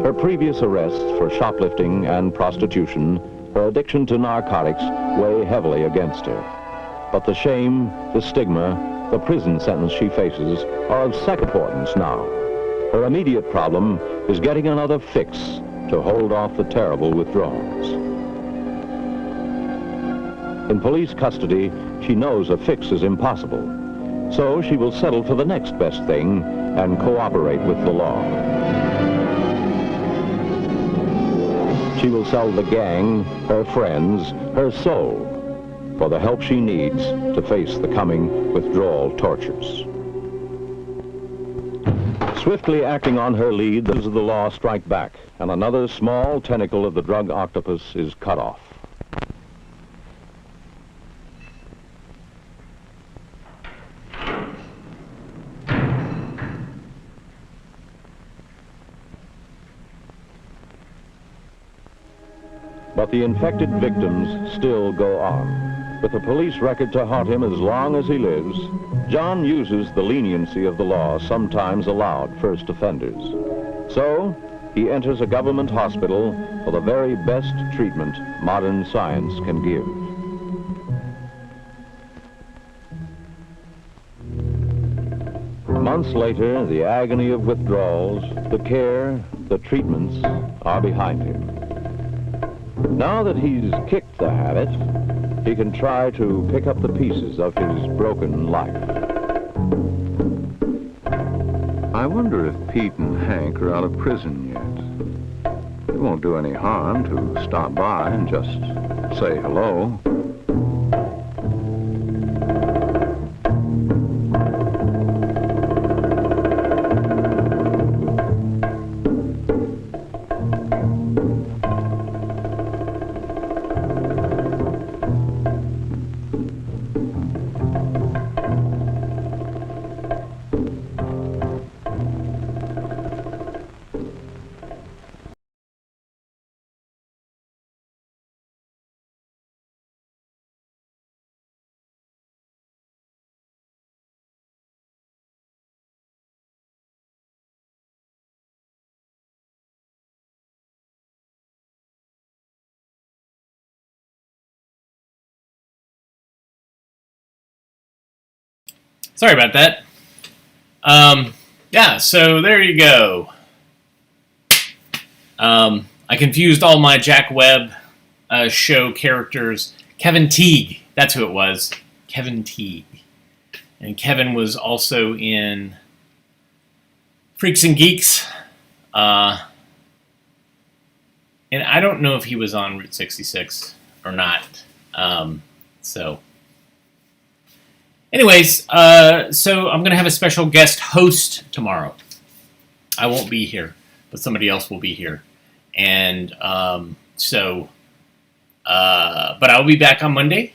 S16: Her previous arrests for shoplifting and prostitution, her addiction to narcotics, weigh heavily against her. But the shame, the stigma, The prison sentence she faces are of second importance now. Her immediate problem is getting another fix to hold off the terrible withdrawals. In police custody, she knows a fix is impossible, so she will settle for the next best thing and cooperate with the law. She will sell the gang, her friends, her soul, for the help she needs to face the coming withdrawal tortures. Swiftly acting on her lead, those of the law strike back, and another small tentacle of the drug octopus is cut off. But the infected victims still go on. With a police record to haunt him as long as he lives, John uses the leniency of the law sometimes allowed first offenders. So, he enters a government hospital for the very best treatment modern science can give. Months later, the agony of withdrawals, the care, the treatments are behind him. Now that he's kicked the habit, he can try to pick up the pieces of his broken life.
S17: I wonder if Pete and Hank are out of prison yet. It won't do any harm to stop by and just say hello.
S1: Sorry about that. Yeah, so there you go. I confused all my Jack Webb show characters. Kevin Teague, that's who it was. Kevin Teague. And Kevin was also in Freaks and Geeks. And I don't know if he was on Route 66 or not. Anyways, so I'm going to have a special guest host tomorrow. I won't be here, but somebody else will be here. And but I'll be back on Monday.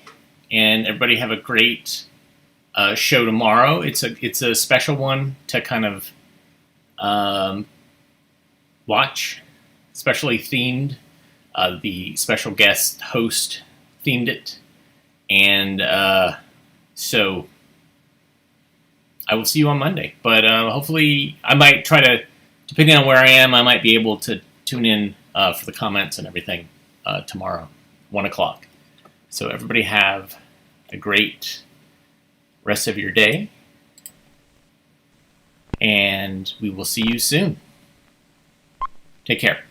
S1: And everybody have a great show tomorrow. It's a special one to kind of watch, especially themed. The special guest host themed it. And so I will see you on Monday. But hopefully I might try to, depending on where I am, I might be able to tune in for the comments and everything tomorrow, 1 o'clock. So everybody have a great rest of your day. And we will see you soon. Take care.